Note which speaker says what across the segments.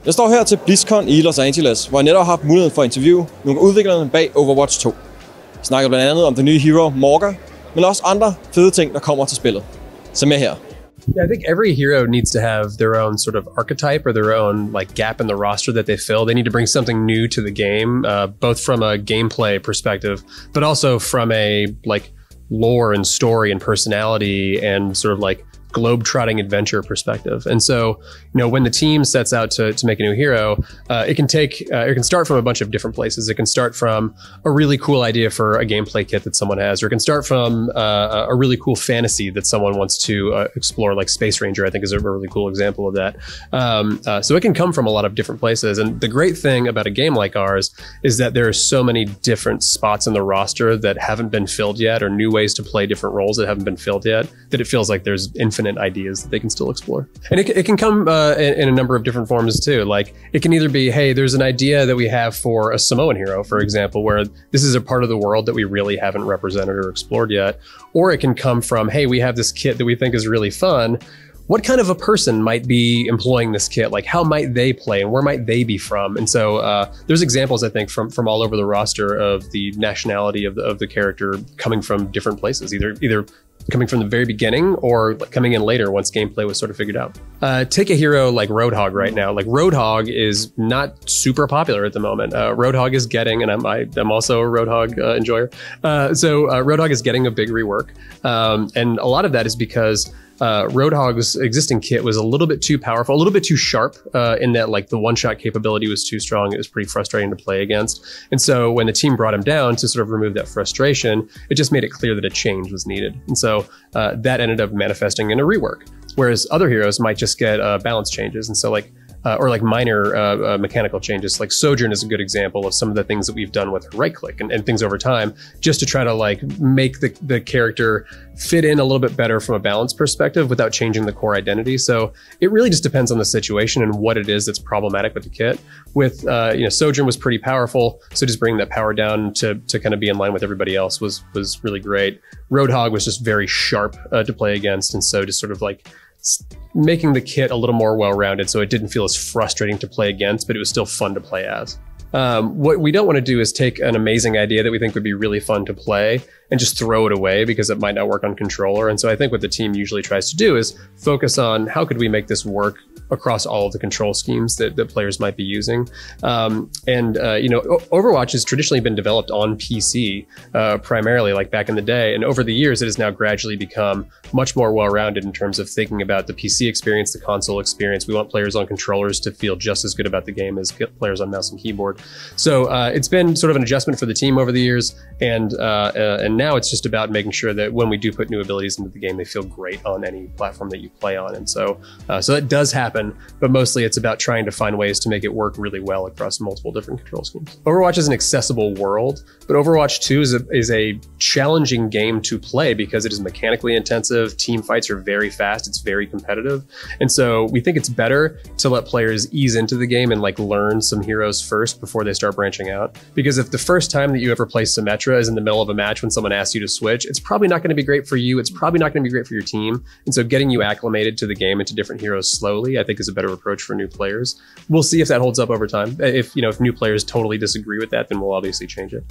Speaker 1: Jeg står her til Blizzcon i Los Angeles, hvor jeg netop har haft muligheden for at interviewe nogle af udviklerne bag Overwatch 2. Jeg snakker blandt andet om den nye hero, Morga, men også andre fede ting, der kommer til spillet. Så med her.
Speaker 2: Yeah, I think every hero needs to have their own sort of archetype or their own like gap in the roster that they fill. They need to bring something new to the game, both from a gameplay perspective, but also from a like lore and story and personality and sort of like globe-trotting adventure perspective. And so, you know, when the team sets out to make a new hero, it can start from a bunch of different places. It can start from a really cool idea for a gameplay kit that someone has, or it can start from a really cool fantasy that someone wants to explore, like Space Ranger, I think is a really cool example of that. So it can come from a lot of different places. And the great thing about a game like ours is that there are so many different spots in the roster that haven't been filled yet, or new ways to play different roles that haven't been filled yet, that it feels like there's infinite ideas that they can still explore. And it can come in a number of different forms too. Like it can either be, hey, there's an idea that we have for a Samoan hero, for example, where this is a part of the world that we really haven't represented or explored yet. Or it can come from, hey, we have this kit that we think is really fun. What kind of a person might be employing this kit? Like how might they play and where might they be from? And so there's examples, I think, from all over the roster of the nationality of the character coming from different places, either coming from the very beginning or coming in later once gameplay was sort of figured out. Take a hero like Roadhog right now. Like Roadhog is not super popular at the moment. Roadhog is getting, and I'm also a Roadhog enjoyer. So Roadhog is getting a big rework. And a lot of that is because Roadhog's existing kit was a little bit too powerful, a little bit too sharp in that like the one-shot capability was too strong. It was pretty frustrating to play against. And so when the team brought him down to sort of remove that frustration, it just made it clear that a change was needed. And so that ended up manifesting in a rework. Whereas other heroes might just get balance changes. And so like, or like minor mechanical changes. Like Sojourn is a good example of some of the things that we've done with right click and things over time, just to try to like make the character fit in a little bit better from a balance perspective without changing the core identity. So it really just depends on the situation and what it is that's problematic with the kit. With Sojourn was pretty powerful, so just bringing that power down to kind of be in line with everybody else was really great. Roadhog was just very sharp to play against, and so just sort of like making the kit a little more well-rounded so it didn't feel as frustrating to play against, but it was still fun to play as. What we don't want to do is take an amazing idea that we think would be really fun to play and just throw it away because it might not work on controller. And so I think what the team usually tries to do is focus on how could we make this work across all of the control schemes that players might be using. Overwatch has traditionally been developed on PC primarily, like back in the day. And over the years, it has now gradually become much more well-rounded in terms of thinking about the PC experience, the console experience. We want players on controllers to feel just as good about the game as players on mouse and keyboard. So it's been sort of an adjustment for the team over the years. And now it's just about making sure that when we do put new abilities into the game, they feel great on any platform that you play on. And so that does happen, but mostly it's about trying to find ways to make it work really well across multiple different control schemes. Overwatch is an accessible world, but Overwatch 2 is a challenging game to play because it is mechanically intensive. Team fights are very fast. It's very competitive. And so we think it's better to let players ease into the game and like learn some heroes first before they start branching out. Because if the first time that you ever play Symmetra is in the middle of a match when someone asks you to switch, it's probably not going to be great for you. It's probably not going to be great for your team. And so getting you acclimated to the game and to different heroes slowly, I think is a better approach for new players. We'll see if that holds up over time. If new players totally disagree with that, then we'll obviously change it.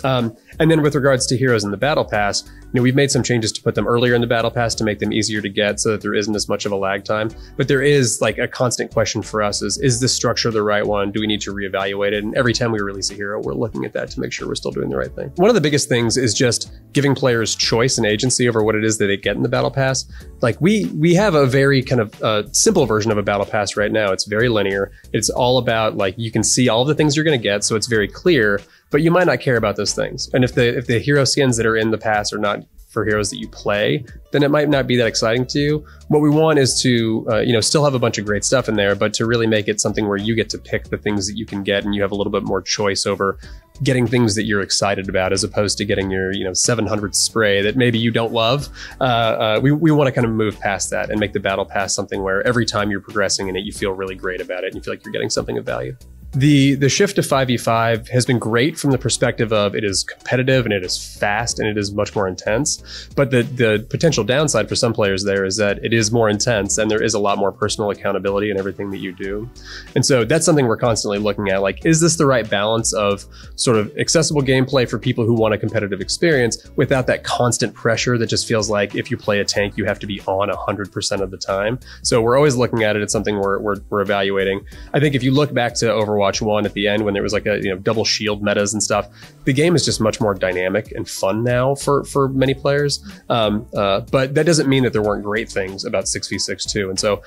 Speaker 2: And then with regards to heroes in the battle pass, we've made some changes to put them earlier in the battle pass to make them easier to get so that there isn't as much of a lag time. But there is like a constant question for us is this structure the right one? Do we need to reevaluate it? And every time we release a hero, we're looking at that to make sure we're still doing the right thing. One of the biggest things is just giving players choice and agency over what it is that they get in the battle pass. Like we have a very kind of simple version of a battle pass right now. It's very linear. It's all about like, you can see all the things you're going to get. So it's very clear, but you might not care about those things. And if the hero skins that are in the pass are not for heroes that you play, then it might not be that exciting to you. What we want is to, still have a bunch of great stuff in there, but to really make it something where you get to pick the things that you can get and you have a little bit more choice over getting things that you're excited about as opposed to getting your 700 spray that maybe you don't love. We want to kind of move past that and make the battle pass something where every time you're progressing in it, you feel really great about it and you feel like you're getting something of value. The shift to 5v5 has been great from the perspective of it is competitive and it is fast and it is much more intense. But the potential downside for some players there is that it is more intense and there is a lot more personal accountability in everything that you do. And so that's something we're constantly looking at. Like, is this the right balance of sort of accessible gameplay for people who want a competitive experience without that constant pressure that just feels like if you play a tank, you have to be on 100% of the time. So we're always looking at it. It's something we're evaluating. I think if you look back to Overwatch 1 at the end when there was like a double shield metas and stuff, the game is just much more dynamic and fun now for many players. But that doesn't mean that there weren't great things about 6v6 too. And so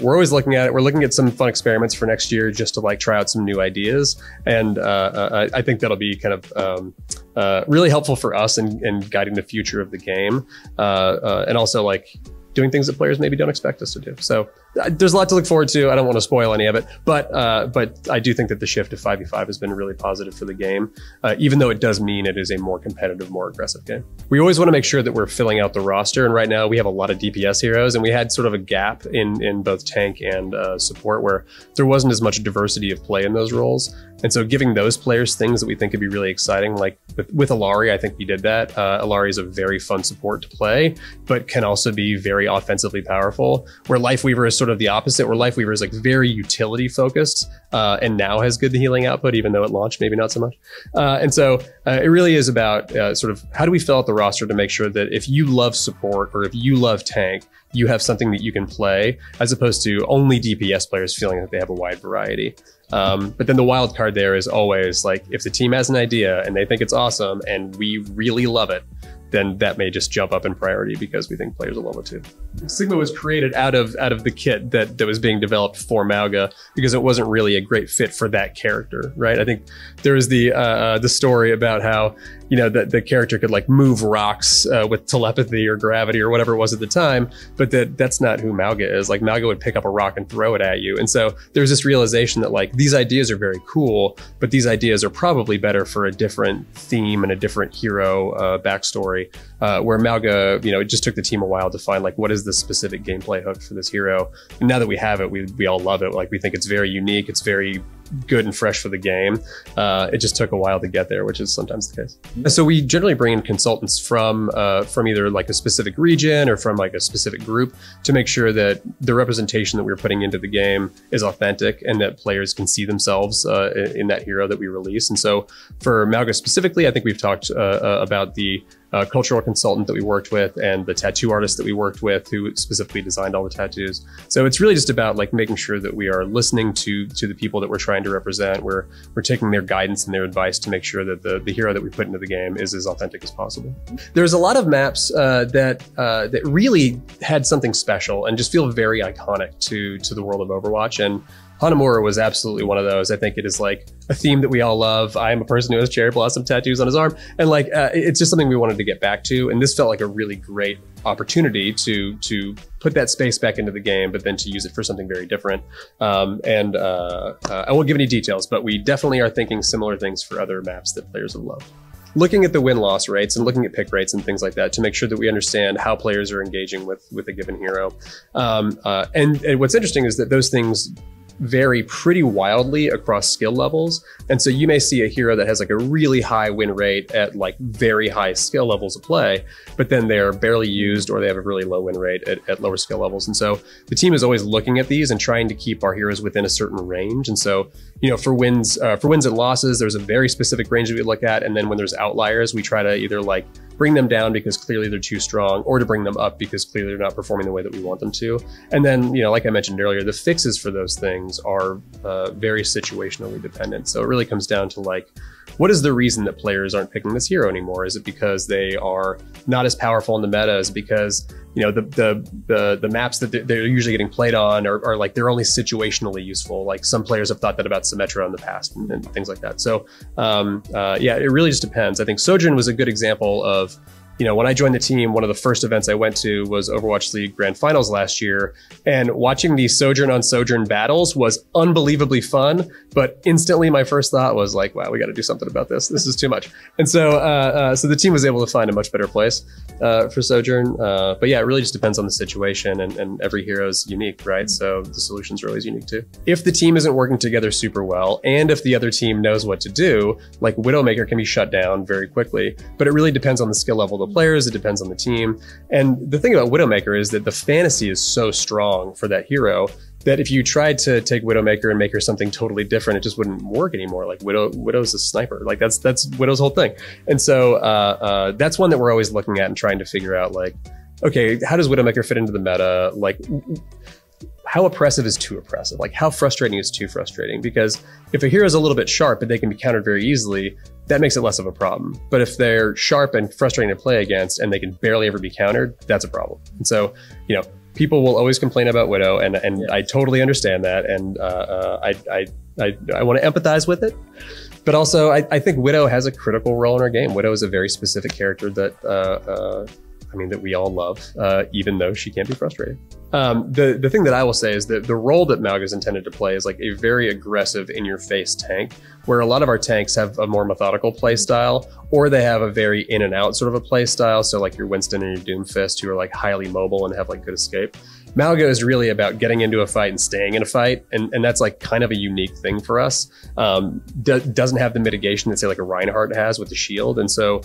Speaker 2: we're always looking at it. We're looking at some fun experiments for next year just to like try out some new ideas. And I think that'll be kind of really helpful for us in guiding the future of the game. And also like doing things that players maybe don't expect us to do. So there's a lot to look forward to. I don't want to spoil any of it, but I do think that the shift to 5v5 has been really positive for the game, even though it does mean it is a more competitive, more aggressive game. We always want to make sure that we're filling out the roster, and right now we have a lot of DPS heroes, and we had sort of a gap in both tank and support where there wasn't as much diversity of play in those roles. And so giving those players things that we think could be really exciting, like with Illari, I think we did that. Illari is a very fun support to play, but can also be very offensively powerful, where Lifeweaver is sort of the opposite, where Lifeweaver is like very utility focused and now has good healing output, even though at launch, maybe not so much. And so it really is about sort of how do we fill out the roster to make sure that if you love support or if you love tank, you have something that you can play, as opposed to only DPS players feeling that they have a wide variety. But then the wild card there is always like, if the team has an idea and they think it's awesome and we really love it, then that may just jump up in priority because we think players will love it too. Sigma was created out of the kit that was being developed for Mauga because it wasn't really a great fit for that character, right? I think there was the story about how, you know, the character could like move rocks with telepathy or gravity or whatever it was at the time, but that's not who Mauga is. Like, Mauga would pick up a rock and throw it at you. And so there's this realization that like these ideas are very cool, but these ideas are probably better for a different theme and a different hero backstory. Where Mauga, you know, it just took the team a while to find like what is the specific gameplay hook for this hero. And now that we have it, we all love it. Like, we think it's very unique. It's very good and fresh for the game. It just took a while to get there, which is sometimes the case. So we generally bring in consultants from either like a specific region or from like a specific group to make sure that the representation that we're putting into the game is authentic and that players can see themselves in that hero that we release. And so for Mauga specifically, I think we've talked about the cultural consultant that we worked with and the tattoo artist that we worked with who specifically designed all the tattoos. So it's really just about like making sure that we are listening to the people that we're trying to represent. We're taking their guidance and their advice to make sure that the hero that we put into the game is as authentic as possible. There's a lot of maps that really had something special and just feel very iconic to the world of Overwatch. And Hanamura was absolutely one of those. I think it is like a theme that we all love. I am a person who has cherry blossom tattoos on his arm. And like, it's just something we wanted to get back to. And this felt like a really great opportunity to put that space back into the game, but then to use it for something very different. I won't give any details, but we definitely are thinking similar things for other maps that players have loved. Looking at the win-loss rates and looking at pick rates and things like that to make sure that we understand how players are engaging with a given hero. And what's interesting is that those things vary pretty wildly across skill levels. And so you may see a hero that has like a really high win rate at like very high skill levels of play, but then they're barely used or they have a really low win rate at lower skill levels. And so the team is always looking at these and trying to keep our heroes within a certain range. And so, you know, for wins and losses, there's a very specific range that we look at. And then when there's outliers, we try to either like bring them down because clearly they're too strong, or to bring them up because clearly they're not performing the way that we want them to. And then, you know, like I mentioned earlier, the fixes for those things are very situationally dependent. So it really comes down to like, what is the reason that players aren't picking this hero anymore? Is it because they are not as powerful in the meta? Is it because, you know, the maps that they're usually getting played on are like, they're only situationally useful. Like some players have thought that about Symmetra in the past and things like that. So yeah, it really just depends. I think Sojourn was a good example of when I joined the team, one of the first events I went to was Overwatch League Grand Finals last year. And watching the Sojourn on Sojourn battles was unbelievably fun. But instantly my first thought was like, wow, we got to do something about this. This is too much. And so the team was able to find a much better place for Sojourn. But yeah, it really just depends on the situation, and every hero is unique, right? So the solutions are always unique too. If the team isn't working together super well, and if the other team knows what to do, like Widowmaker can be shut down very quickly. But it really depends on the skill level of the players, it depends on the team. And the thing about Widowmaker is that the fantasy is so strong for that hero that if you tried to take Widowmaker and make her something totally different, it just wouldn't work anymore. Like Widow's a sniper. Like that's Widow's whole thing. And so that's one that we're always looking at and trying to figure out, like, okay, how does Widowmaker fit into the meta? Like, how oppressive is too oppressive? Like, how frustrating is too frustrating? Because if a hero is a little bit sharp but they can be countered very easily, that makes it less of a problem. But if they're sharp and frustrating to play against and they can barely ever be countered, that's a problem. And so, people will always complain about Widow, and I totally understand that, and I want to empathize with it. But also, I think Widow has a critical role in our game. Widow is a very specific character that that we all love, even though she can be frustrating. The thing that I will say is that the role that Mauga is intended to play is like a very aggressive in-your-face tank, where a lot of our tanks have a more methodical play style, or they have a very in-and-out sort of a play style. So like your Winston and your Doomfist, who are like highly mobile and have like good escape. Mauga is really about getting into a fight and staying in a fight, and that's like kind of a unique thing for us. Doesn't have the mitigation that say like a Reinhardt has with the shield, and so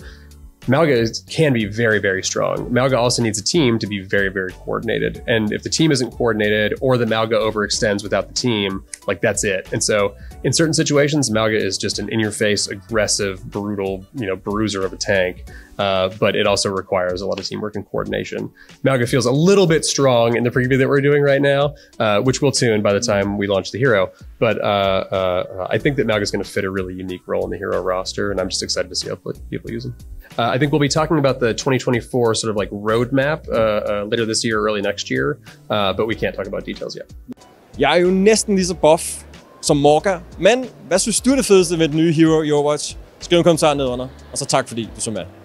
Speaker 2: Mauga can be very, very strong. Mauga also needs a team to be very, very coordinated. And if the team isn't coordinated, or the Mauga overextends without the team, like that's it. And so in certain situations, Mauga is just an in-your-face, aggressive, brutal, bruiser of a tank. But it also requires a lot of teamwork and coordination. Mauga feels a little bit strong in the preview that we're doing right now, which we'll tune by the time we launch the hero. But I think that Mauga is going to fit a really unique role in the hero roster, and I'm just excited to see how people use him. I think we'll be talking about the 2024 sort of like roadmap later this year or early next year, but we can't talk about details yet.
Speaker 1: Jeg er jo næsten lige så buff som Morga, men hvad synes du er det fedeste ved den nye hero i Overwatch? Skriv en kommentar nedenunder, og så tak fordi du så med.